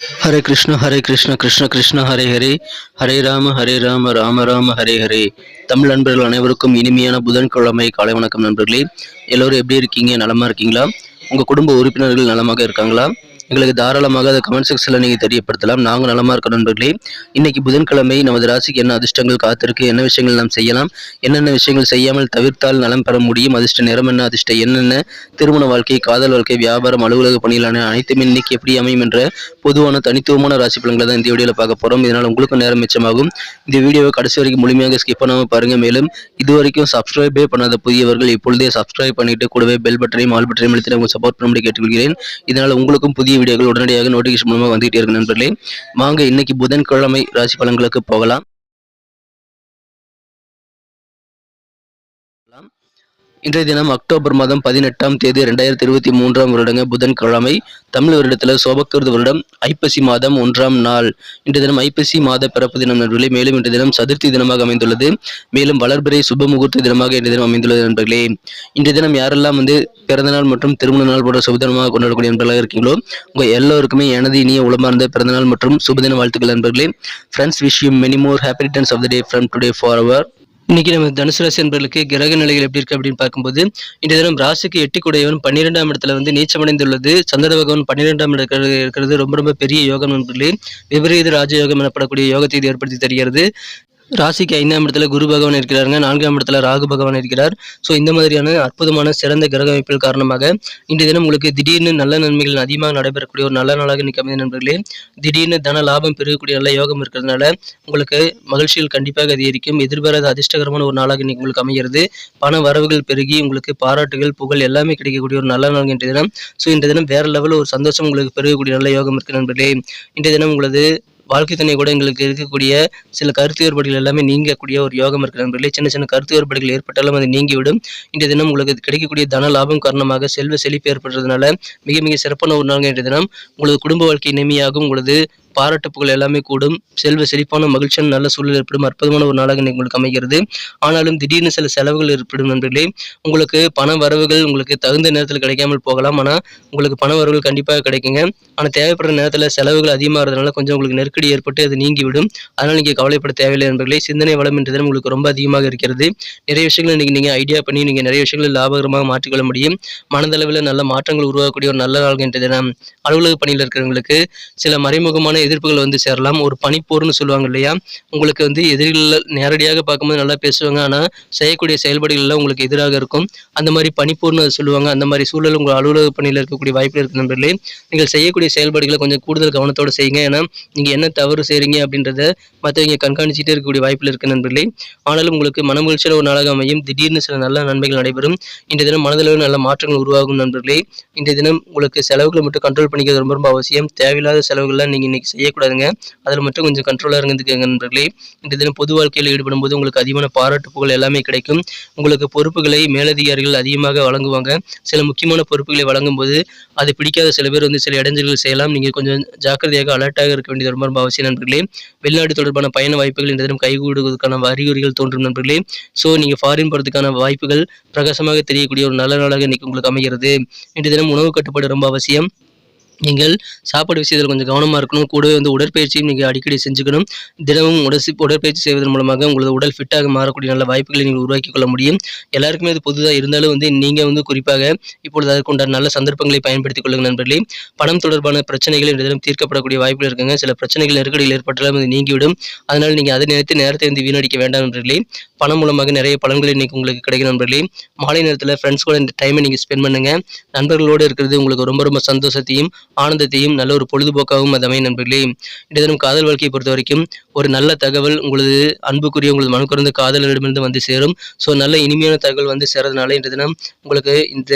ஹரே கிருஷ்ண கிருஷ்ண கிருஷ்ண ஹரே ஹரே, ஹரே ராம ராம ராம ஹரே ஹரே. தமிழ் நண்பர்கள் அனைவருக்கும் இனிமையான புதன்கிழமை காலை வணக்கம் நண்பர்களே. எல்லோரும் எப்படி இருக்கீங்க? நலமா இருக்கீங்களா? உங்க குடும்ப உறுப்பினர்கள் நலமாக இருக்காங்களா? எங்களுக்கு தாராளமாக அதை கமெண்ட் செக்ஷன்ல நீங்க தெரியப்படுத்தலாம். நாங்கள் நலமா இருக்க நண்பர்களே. இன்னைக்கு புதன்கிழமை நமது ராசிக்கு என்ன அதிர்ஷ்டங்கள் காத்திருக்கு, என்ன விஷயங்கள் நாம் செய்யலாம், என்னென்ன விஷயங்கள் செய்யாமல் தவிர்த்தால் நலம் பெற முடியும், அதிர்ஷ்ட நிறம் என்ன, அதிர்ஷ்ட என்னென்ன, திருமண வாழ்க்கை, காதல் வாழ்க்கை, வியாபாரம், அலுவலக பணிகளான அனைத்துமே இன்னைக்கு எப்படி அமையும் என்ற பொதுவான தனித்துவமான ராசி பலன்களை தான் இந்த வீடியோவில் பார்க்க போறோம். இதனால் உங்களுக்கும் நேரம் மிச்சமாகும். இந்த வீடியோவை கடைசி வரைக்கும் முழுமையாக ஸ்கிப் பண்ணாமல் பாருங்க. மேலும் இதுவரைக்கும் சப்ஸ்கிரைபே பண்ணாத புதியவர்கள் இப்பொழுதே சப்ஸ்கிரைப் பண்ணிட்டு கூடவே பெல் பட்டனையும் ஆல் பட்டனையும் அழுத்தி உங்களுக்கு சப்போர்ட் பண்ணும்படி கேட்டுக்கொள்கிறேன். இதனால் உங்களுக்கும் புதிய வீடியோக்கள் உடனடியாக நோட்டிஃபிகேஷன் மூலமாக வந்துகிட்டே இருக்கு நண்பர்களே. வாங்க இன்னைக்கு புதன்கிழமை ராசி பலன்களுக்கு போகலாம். இன்றைய தினம் அக்டோபர் மாதம் 18ஆம் தேதி 2023 வருடங்க புதன்கிழமை. தமிழ் வருடத்தில் சோபக்கிருது வருடம் ஐப்பசி மாதம் 1ஆம் நாள். இன்றைய தினம் ஐப்பசி மாத பிறப்பு தினம் நண்பர்களே. மேலும் இன்றைய தினம் சதுர்த்தி தினமாக அமைந்துள்ளது. மேலும் வளர்பிறை சுப முகூர்த்த தினமாக இன்றைய தினம் அமைந்துள்ளது நண்பர்களே. இன்றைய தினம் யாரெல்லாம் பிறந்தநாள் மற்றும் திருமண நாள் போன்ற சுபதினமாக கொண்டாடக்கூடிய நண்பர்களாக இருக்கீங்களோ உங்க எல்லோருக்குமே எனது இனிய உளமார்ந்த பிறந்தநாள் மற்றும் சுபதின வாழ்த்துக்கள் நண்பர்களே. Friends, wish you many more happy returns of the day from today forever. இன்னைக்கு நம்ம தனுசு ராசி என்பவர்களுக்கு கிரக நிலைகள் எப்படி இருக்கு அப்படின்னு பார்க்கும்போது, இன்றைய தினம் ராசிக்கு 8 கூடையவன் 12ஆம் இடத்துல நீச்சமடைந்துள்ளது. சந்திர பகவான் 12ஆம் இடத்துல இருக்கிறது ரொம்ப ரொம்ப பெரிய யோகம் நண்பர்களே. விபரீத ராஜயோகம் எனப்படக்கூடிய யோகத்தை இது ஏற்படுத்தி தருகிறது. ராசிக்கு 5ஆம் இடத்துல குரு பகவான் இருக்கிறாருங்க. 4ஆம் இடத்துல ராகு பகவான் இருக்கிறார். ஸோ இந்த மாதிரியான அற்புதமான சிறந்த கிரக அமைப்புகள் காரணமாக இன்றைய தினம் உங்களுக்கு திடீர்னு நல்ல நன்மைகள் அதிகமாக நடைபெறக்கூடிய ஒரு நல்ல நாளாக இன்னைக்கு அமைந்த நண்பர்களே. திடீர்னு தன லாபம் பெருகக்கூடிய நல்ல யோகம் இருக்கிறதுனால உங்களுக்கு மகிழ்ச்சிகள் கண்டிப்பாக அதிகரிக்கும். எதிர்பாராத அதிர்ஷ்டகரமான ஒரு நாளாக இன்னைக்கு உங்களுக்கு அமைகிறது. பண வரவுகள் பெருகி உங்களுக்கு பாராட்டுகள், புகழ் எல்லாமே கிடைக்கக்கூடிய ஒரு நல்ல நாள் இன்றைய தினம். ஸோ இன்றைய தினம் வேற லெவலில் ஒரு சந்தோஷம் உங்களுக்கு பெருகக்கூடிய நல்ல யோகம் இருக்கு நண்பர்களே. இன்றைய தினம் உங்களது வாழ்க்கை துணை கூட எங்களுக்கு இருக்கக்கூடிய சில கருத்து வேறுபாடுகள் எல்லாமே நீங்கக்கூடிய ஒரு யோகம் இருக்கிற நண்பர்களே. சின்ன சின்ன கருத்து வேறுபாடுகள் ஏற்பட்டாலும் அது நீங்கிவிடும். இன்றைய தினம் உங்களுக்கு கிடைக்கக்கூடிய தன லாபம் காரணமாக செல்வ செழிப்பு ஏற்படுறதுனால மிக மிக சிறப்பான ஒரு நாள் இன்றைய தினம். உங்களது குடும்ப வாழ்க்கை இனிமையாகும். உங்களது பாராட்டு புகழ் எல்லாமே கூடும். செல்வ செழிப்பான மகிழ்ச்சியான நல்ல சூழல் ஏற்படும். அற்புதமான ஒரு நாளாக உங்களுக்கு அமைகிறது. ஆனாலும் திடீர்னு சில செலவுகள் ஏற்படும் நண்பர்களே. உங்களுக்கு பண வரவுகள் உங்களுக்கு தகுந்த நேரத்தில் கிடைக்காமல் போகலாம். ஆனால் உங்களுக்கு பண வரவுகள் கண்டிப்பாக கிடைக்குங்க. ஆனால் தேவைப்படுற நேரத்தில் செலவுகள் அதிகமாகிறதுனால கொஞ்சம் உங்களுக்கு நெருக்கடி ஏற்பட்டு அது நீங்கிவிடும். அதனால் நீங்கள் கவலைப்பட தேவையில்லை நண்பர்களே. சிந்தனை வளம் என்ற தினம் உங்களுக்கு ரொம்ப அதிகமாக இருக்கிறது. நிறைய விஷயங்களை இன்னைக்கு நீங்கள் ஐடியா பண்ணி நீங்கள் நிறைய விஷயங்களை லாபகரமாக மாற்றிக்கொள்ள முடியும். மனதளவில் நல்ல மாற்றங்கள் உருவாக்கக்கூடிய ஒரு நல்ல நாள் என்ற தினம். அலுவலக பணியில் இருக்கிறவங்களுக்கு சில மறைமுகமான எதிர்ப்புகள் சேரலாம். ஒரு பனிப்போர்னு சொல்லுவாங்க இல்லையா, உங்களுக்கு எதிரிகள் நேரடியாக பார்க்கும்போது நல்லா பேசுவாங்க. ஆனால் செய்யக்கூடிய செயல்பாடுகள் எல்லாம் உங்களுக்கு எதிராக இருக்கும். அந்த மாதிரி பனிப்போர்னு சொல்லுவாங்க. அந்த மாதிரி சூழல் உங்கள் அலுவலக பணியில் இருக்கக்கூடிய வாய்ப்பு இருக்கு நண்பர்களே. நீங்கள் செய்யக்கூடிய செயல்பாடுகளை கொஞ்சம் கூடுதல் கவனத்தோடு செய்யுங்க. ஏன்னா நீங்கள் என்ன தவறு செய்கிறீங்க அப்படின்றத மற்றவங்க கண்காணிச்சுட்டே இருக்கக்கூடிய வாய்ப்பில் இருக்கு நண்பர்களே. ஆனாலும் உங்களுக்கு மனமகிழ்ச்சியான ஒரு நாளாக அமையும். திடீர்னு சில நல்ல நன்மைகள் நடைபெறும். இன்றைய தினம் மனதளவில் நல்ல மாற்றங்கள் உருவாகும் நண்பர்களே. இன்றைய தினம் உங்களுக்கு செலவுகளை மட்டும் கண்ட்ரோல் பண்ணிக்கிறது ரொம்ப ரொம்ப அவசியம். தேவையில்லாத செலவுகள்லாம் நீங்கள் இன்னைக்கு செய்யக்கூடாதுங்க. அதில் மட்டும் கொஞ்சம் கண்ட்ரோலாக இருந்துக்கங்க நண்பர்களே. இன்றைய தினம் பொது வாழ்க்கையில் ஈடுபடும் போது உங்களுக்கு அதிகமான பாராட்டு புகழ் எல்லாமே கிடைக்கும். உங்களுக்கு பொறுப்புகளை மேலதிகாரிகள் அதிகமாக வழங்குவாங்க. சில முக்கியமான பொறுப்புகளை வழங்கும் போது அது பிடிக்காத சில பேர் சில இடைஞ்சல்கள் செய்யலாம். நீங்கள் கொஞ்சம் ஜாக்கிரதையாக அலர்ட்டாக இருக்க வேண்டியது ரொம்ப ரொம்ப அவசியம் நண்பர்களே. வெளிநாடு தொடர்பான பயண வாய்ப்புகள் இந்த தினம் கைகூடுவதற்கான அறிகுறிகள் தோன்றும் நண்பர்களே. ஸோ நீங்கள் ஃபாரின் போகிறதுக்கான வாய்ப்புகள் பிரகாசமாக தெரியக்கூடிய ஒரு நல்ல நாளாக இன்னைக்கு உங்களுக்கு அமைகிறது. இன்றைய தினம் உணவு கட்டுப்பாடு ரொம்ப அவசியம். நீங்கள் சாப்பாடு விஷயத்தில் கொஞ்சம் கவனமாக இருக்கணும். கூடவே உடற்பயிற்சியும் நீங்கள் அடிக்கடி செஞ்சுக்கணும். தினமும் உடற்பயிற்சி செய்வதன் மூலமாக உங்களது உடல் ஃபிட்டாக மாறக்கூடிய நல்ல வாய்ப்புகளை நீங்கள் உருவாக்கி கொள்ள முடியும். எல்லாருக்குமே அது பொதுதாக இருந்தாலும் நீங்கள் குறிப்பாக இப்பொழுது அதற்குண்டான நல்ல சந்தர்ப்பங்களை பயன்படுத்திக் கொள்ளுங்கள் நண்பர்களே. பணம் தொடர்பான பிரச்சனைகள் இந்த தினம் தீர்க்கப்படக்கூடிய வாய்ப்புகள் இருக்குங்க. சில பிரச்சனைகள் நெருக்கடிகள் ஏற்பட்டாலும் அது நீங்கிவிடும். அதனால் நீங்கள் அதை நினைத்து நேரத்தை வீணடிக்க வேண்டாம் நண்பர்களே. பணம் மூலமாக நிறைய பலன்கள் இன்னைக்கு உங்களுக்கு கிடைக்கும் நண்பர்களே. மாலை நேரத்தில் ஃப்ரெண்ட்ஸ் கூட இந்த டைமை நீங்கள் ஸ்பெண்ட் பண்ணுங்க. நண்பர்களோடு இருக்கிறது உங்களுக்கு ரொம்ப ரொம்ப சந்தோஷத்தையும் ஆனந்தத்தையும் நல்ல ஒரு பொழுதுபோக்காகவும் அது அமையும் நண்பர்களே. இன்றைய தினம் காதல் வாழ்க்கையை பொறுத்த வரைக்கும் ஒரு நல்ல தகவல் உங்களது அன்புக்குரிய உங்களது மனக்குறந்த காதலரிடமிருந்து சேரும். ஸோ நல்ல இனிமையான தகவல் சேரதுனால இன்றைய தினம் உங்களுக்கு இந்த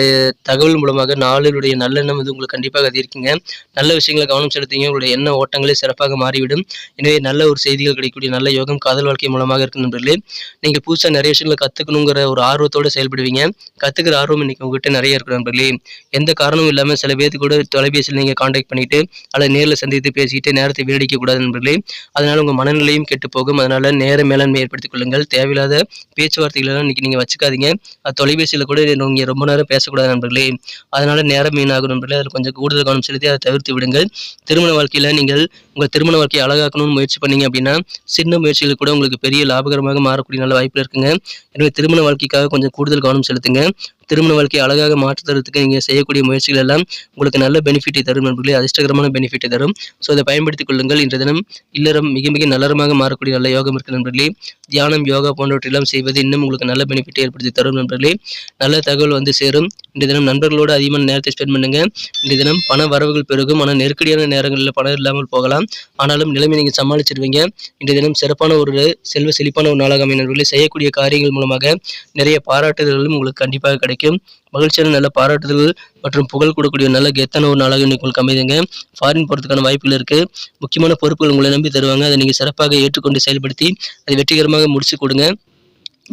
தகவல் மூலமாக நாளினுடைய நல்லெண்ணம் உங்களுக்கு கண்டிப்பாக அதிகரிக்குங்க. நல்ல விஷயங்களை கவனம் செலுத்திங்க. உங்களுடைய எண்ண ஓட்டங்களே சிறப்பாக மாறிவிடும். எனவே நல்ல ஒரு செய்திகள் கிடைக்கக்கூடிய நல்ல யோகம் காதல் வாழ்க்கை மூலமாக இருக்கு நண்பர்களே. நீங்கள் புதுசாக நிறைய விஷயங்களை கற்றுக்கணுங்கிற ஒரு ஆர்வத்தோடு செயல்படுவீங்க. கற்றுக்கிற ஆர்வம் இன்னைக்கு உங்ககிட்ட நிறைய இருக்கு நண்பர்களே. எந்த காரணமும் இல்லாமல் சில பேருக்கு கூட தொலைபேசியில் நீங்கள் காண்டாக்ட் பண்ணிட்டு அல்லது நேரில் சந்தித்து பேசிட்டு நேரத்தை வீணடிக்கக்கூடாது நண்பர்களே. அதனால் உங்கள் மனநிலையும் கெட்டு போகும். அதனால் நேர மேலாண்மை ஏற்படுத்திக் கொள்ளுங்கள். தேவையில்லாத பேச்சுவார்த்தைகளெல்லாம் இன்றைக்கி நீங்கள் வச்சுக்காதீங்க. தொலைபேசியில் கூட நீங்கள் ரொம்ப நேரம் பேசக்கூடாது நண்பர்களே. அதனால் நேரம் வீணாகும் நண்பர்களே. அதில் கொஞ்சம் கூடுதல் கவனம் செலுத்தி அதை தவிர்த்து விடுங்கள். திருமண வாழ்க்கையில் நீங்கள் உங்கள் திருமண வாழ்க்கையை அழகாக்கணும்னு முயற்சி பண்ணீங்க அப்படின்னா சின்ன முயற்சிகள் கூட உங்களுக்கு பெரிய லாபகரமாக மாறக்கூடிய நல்ல வாய்ப்பு இருக்குங்க. எனவே திருமண வாழ்க்கைக்காக கொஞ்சம் கூடுதல் கவனம் செலுத்துங்க. திருமண வாழ்க்கையை அழகாக மாற்றுறதுக்கு நீங்கள் செய்யக்கூடிய முயற்சிகள் எல்லாம் உங்களுக்கு நல்ல பெனிஃபிட்டை தரும் நண்பர்களே. அதிர்ஷ்டகரமான பெனிஃபிட்டை தரும். ஸோ அதை பயன்படுத்திக் கொள்ளுங்கள். இன்றைய தினம் இல்லறம் மிக மிக நல்லறமாக மாறக்கூடிய நல்ல யோகம் இருக்குது நண்பர்களே. தியானம், யோகா போன்றவற்றெல்லாம் செய்வது இன்னும் உங்களுக்கு நல்ல பெனிஃபிட்டை ஏற்படுத்தி தரும் நண்பர்களே. நல்ல தகவல் வந்து சேரும். இன்றைய தினம் நண்பர்களோடு அதிகமான நேரத்தை ஸ்பெண்ட் பண்ணுங்க. இன்றைய தினம் பண வரவுகள் பெருகும். ஆனால் நெருக்கடியான நேரங்களில் பணம் இல்லாமல் போகலாம். ஆனாலும் நிலைமை நீங்கள் சமாளிச்சிருவீங்க. இன்றைய தினம் சிறப்பான ஒரு செல்வ செழிப்பான ஒரு நாளாக அமையும் நண்பர்களே. செய்யக்கூடிய காரியங்கள் மூலமாக நிறைய பாராட்டுதல்களும் உங்களுக்கு கண்டிப்பாக கிடைக்கும். மகிழ்ச்சியான நல்ல பாராட்டுதல்கள் மற்றும் புகழ் கொடுக்கக்கூடிய நல்ல கெத்தான ஒரு நாளாக இன்னைக்கு உங்களுக்கு அமைதுங்க. ஃபாரின் போகிறதுக்கான வாய்ப்புகள் இருக்கு. முக்கியமான பொறுப்புகள் உங்களை நம்பி தருவாங்க. அதை நீங்கள் சிறப்பாக ஏற்றுக்கொண்டு செயல்படுத்தி அதை வெற்றிகரமாக முடிச்சு கொடுங்க.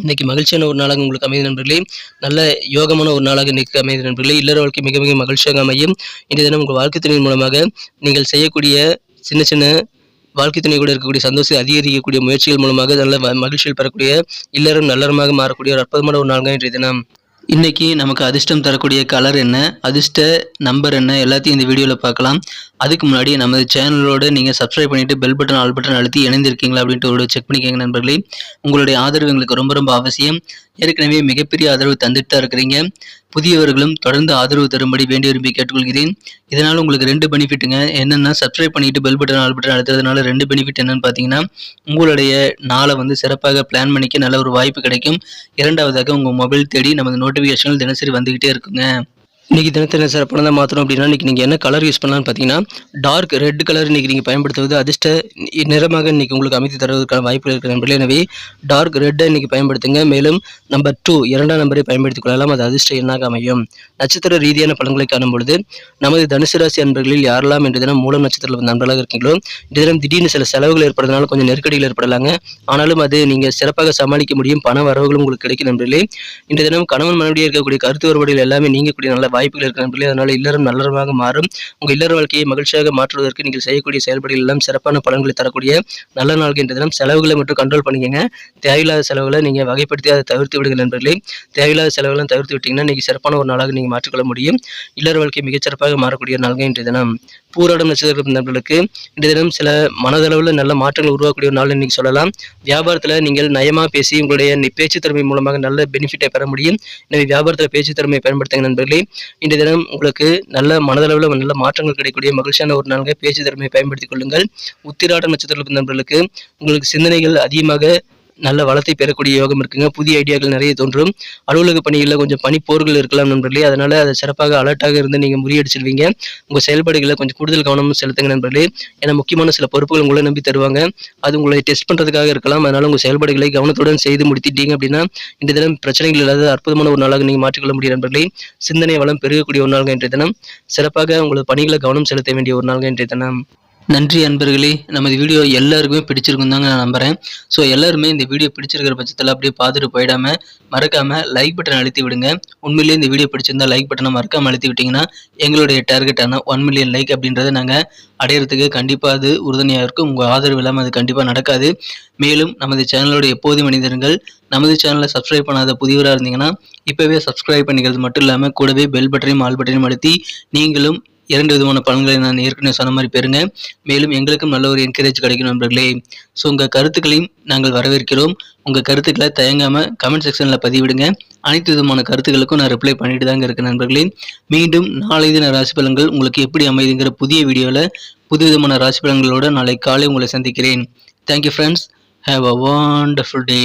இன்னைக்கு மகிழ்ச்சியான ஒரு நாளாக உங்களுக்கு அமைதி நண்பர்களே. நல்ல யோகமான ஒரு நாளாக இன்னைக்கு அமைதி நண்பர்களே. இல்லற வாழ்க்கை மிக மிக மகிழ்ச்சியாக அமையும். இன்றைய தினம் உங்கள் வாழ்க்கை துணையின் மூலமாக நீங்கள் செய்யக்கூடிய சின்ன சின்ன வாழ்க்கை துணை கூட இருக்கக்கூடிய சந்தோஷத்தை அதிகரிக்கக்கூடிய முயற்சிகள் மூலமாக நல்ல மகிழ்ச்சியில் பெறக்கூடிய இல்லறம் நல்லறமாக மாறக்கூடிய ஒரு அற்புதமான ஒரு நாள் இன்றைய தினம். இன்னைக்கு நமக்கு அதிர்ஷ்டம் தரக்கூடிய கலர் என்ன, அதிர்ஷ்ட நம்பர் என்ன, எல்லாத்தையும் இந்த வீடியோவில் பார்க்கலாம். அதுக்கு முன்னாடி நமது சேனலோட நீங்கள் சப்ஸ்கிரைப் பண்ணிவிட்டு பெல் பட்டன் ஆல் பட்டன் அழுத்தி இணைந்திருக்கீங்களா அப்படின்ட்டு ஒரு செக் பண்ணிக்கோங்க நண்பர்களே. உங்களுடைய ஆதரவு எங்களுக்கு ரொம்ப ரொம்ப அவசியம். ஏற்கனவே மிகப்பெரிய ஆதரவு தந்துட்டு தான் இருக்கிறீங்க. புதியவர்களும் தொடர்ந்து ஆதரவு தரும்படி வேண்டி விரும்பி கேட்டுக்கொள்கிறேன். இதனால் உங்களுக்கு 2 பெனிஃபிட்டுங்க. என்னென்னா சப்ஸ்கிரைப் பண்ணிட்டு பெல் பட்டன் ஆல் பட்டன் அழுத்துறதுனால 2 பெனிஃபிட் என்னன்னு பார்த்தீங்கன்னா, உங்களுடைய நாளை வந்து சிறப்பாக பிளான் பண்ணிக்க நல்ல ஒரு வாய்ப்பு கிடைக்கும். இரண்டாவதாக உங்கள் மொபைல் தேடி நமது நோட்டிஃபிகேஷன்கள் தினசரி வந்துக்கிட்டே இருக்குங்க. இன்றைக்கி தினத்தின சிறப்பானதாக மாற்றணும் அப்படின்னா இன்றைக்கி நீங்கள் என்ன கலர் யூஸ் பண்ணலான்னு பார்த்தீங்கன்னா டார்க் ரெட் கலர் இன்றைக்கி நீங்கள் பயன்படுத்துவது அதிர்ஷ்ட நிறமாக இன்றைக்கி உங்களுக்கு அமைத்து தருவதற்கான வாய்ப்பு இருக்கிற நண்பர்களே. எனவே டார்க் ரெட்டை இன்றைக்கி பயன்படுத்துங்க. மேலும் நம்பர் 2 2ஆம் நம்பரை பயன்படுத்திக் கொள்ளலாம். அது அதிர்ஷ்ட எண்ணாக அமையும். நட்சத்திர ரீதியான பலன்களை காணும் பொழுது நமது தனுசு ராசி அன்பர்களில் யாரெல்லாம் இன்று தினம் மூலம் நட்சத்திரத்தில் நண்பர்களாக இருக்கீங்களோ இந்த தினம் திடீர்னு சில செலவுகள் ஏற்படுறதுனால கொஞ்சம் நெருக்கடிகள் ஏற்படலாங்க. ஆனாலும் அது நீங்கள் சிறப்பாக சமாளிக்க முடியும். பண வரவுகளும் உங்களுக்கு கிடைக்கும் நண்பர்களே. இன்று தினம் கணவன் மனைவியாக இருக்கக்கூடிய கருத்து வேறுபாடுகள் எல்லாமே நீங்கக்கூடிய நல்ல வாய்ப்புகள் இருக்கிற நண்பர்களே. அதனால இல்லறம் நல்லறமாக மாறும். உங்கள் இல்லற வாழ்க்கையை மகிழ்ச்சியாக மாற்றுவதற்கு நீங்கள் செய்யக்கூடிய செயல்பாடுகள் எல்லாம் சிறப்பான பலன்களை தரக்கூடிய நல்ல நாள் என்ற தினம். செலவுகளை மட்டும் கண்ட்ரோல் பண்ணிக்கங்க. தேவையில்லாத செலவுகளை நீங்கள் வகைப்படுத்தி அதை தவிர்த்து விடுங்க நண்பர்களே. தேவையில்லாத செலவுகளை தவிர்த்து விட்டீங்கன்னா இன்னைக்கு சிறப்பான ஒரு நாளாக நீங்கள் மாற்றிக்கொள்ள முடியும். இல்லற வாழ்க்கை மிகச்சிறப்பாக மாறக்கூடிய நாள்கள் இன்றைய தினம். பூராடம் நட்சத்திர நண்பர்களுக்கு இன்றைய தினம் சில மனதளவில் நல்ல மாற்றங்கள் உருவாக்கக்கூடிய ஒரு நாள் இன்னைக்கு சொல்லலாம். வியாபாரத்தில் நீங்கள் நயமாக பேசி உங்களுடைய பேச்சு திறமை மூலமாக நல்ல பெனிஃபிட்டை பெற முடியும். எனவே வியாபாரத்தில் பேச்சு திறமையை பயன்படுத்துங்க நண்பர்களே. இன்றைய தினம் உங்களுக்கு நல்ல மனதளவில் நல்ல மாற்றங்கள் கிடைக்கக்கூடிய மகிழ்ச்சியான ஒரு நாள்கள் பேச்சு திறமையை பயன்படுத்திக் கொள்ளுங்கள். உத்திராடம் நட்சத்திர நண்பர்களுக்கு உங்களுக்கு சிந்தனைகள் அதிகமாக நல்ல வளத்தை பெறக்கூடிய யோகம் இருக்குங்க. புதிய ஐடியாக்கள் நிறைய தோன்றும். அலுவலக பணிகளில் கொஞ்சம் பணிப்போர்கள் இருக்கலாம் நண்பர்களே. அதனால அதை சிறப்பாக அலர்ட்டாக இருந்து நீங்கள் முறியடிச்சிருவீங்க. உங்கள் செயல்பாடுகளை கொஞ்சம் கூடுதல் கவனம் செலுத்துங்க நண்பர்களே. ஏன்னா முக்கியமான சில பொறுப்புகள் உங்களை நம்பி தருவாங்க. அது உங்களை டெஸ்ட் பண்ணுறதுக்காக இருக்கலாம். அதனால உங்கள் செயல்பாடுகளை கவனத்துடன் செய்து முடித்திட்டீங்க அப்படின்னா இந்த தினம் பிரச்சனைகள் இல்லாத அற்புதமான ஒரு நாளாக நீங்கள் மாற்றிக்கொள்ள முடியும் நண்பர்களே. சிந்தனை வளம் பெருகக்கூடிய ஒரு நாள்கள் இன்றைய தினம். சிறப்பாக உங்களது பணிகளை கவனம் செலுத்த வேண்டிய ஒரு நாள்கள் இன்றைய தினம். நன்றி அன்பர்களே. நமது வீடியோ எல்லாருக்குமே பிடிச்சிருக்கும் தாங்க நான் நம்புகிறேன். ஸோ எல்லாருமே இந்த வீடியோ பிடிச்சிருக்கிற பட்சத்தில் அப்படியே பார்த்துட்டு போயிடாமல் மறக்காமல் லைக் பட்டன் அழுத்தி விடுங்க. உண்மையிலேயே இந்த வீடியோ பிடிச்சிருந்தா லைக் பட்டனை மறக்காமல் அழுத்தி விட்டிங்கன்னா எங்களுடைய டார்கெட்டான 1 மில்லியன் லைக் அப்படின்றத நாங்கள் அடையிறதுக்கு கண்டிப்பாக அது உறுதுணையாக இருக்கும். உங்கள் ஆதரவு இல்லாமல் அது கண்டிப்பாக நடக்காது. மேலும் நமது சேனலோட எப்போதும் மனிதர்கள் நமது சேனலை சப்ஸ்கிரைப் பண்ணாத புதியவராக இருந்தீங்கன்னா இப்போவே சப்ஸ்கிரைப் பண்ணிக்கிறது மட்டும் இல்லாமல் கூடவே பெல் பட்டனையும் ஆல் பட்டனையும் அழுத்தி நீங்களும் 2 விதமான பலன்களை நான் ஏற்கனவே சொன்ன மாதிரி பெறுங்க. மேலும் எங்களுக்கும் நல்ல ஒரு என்கரேஜ் கிடைக்கும் நண்பர்களே. ஸோ உங்கள் கருத்துக்களையும் நாங்கள் வரவேற்கிறோம். உங்கள் கருத்துக்களை தயங்காமல் கமெண்ட் செக்ஷனில் பதிவிடுங்க. அனைத்து விதமான கருத்துக்களுக்கும் நான் ரிப்ளை பண்ணிட்டு தாங்க இருக்கேன் நண்பர்களே. மீண்டும் நாளை தின ராசி பலன்கள் உங்களுக்கு எப்படி அமைதுங்கிற புதிய வீடியோவில் புது விதமான ராசி பலன்களோடு நாளை காலை உங்களை சந்திக்கிறேன். Thank you friends. Have a wonderful day.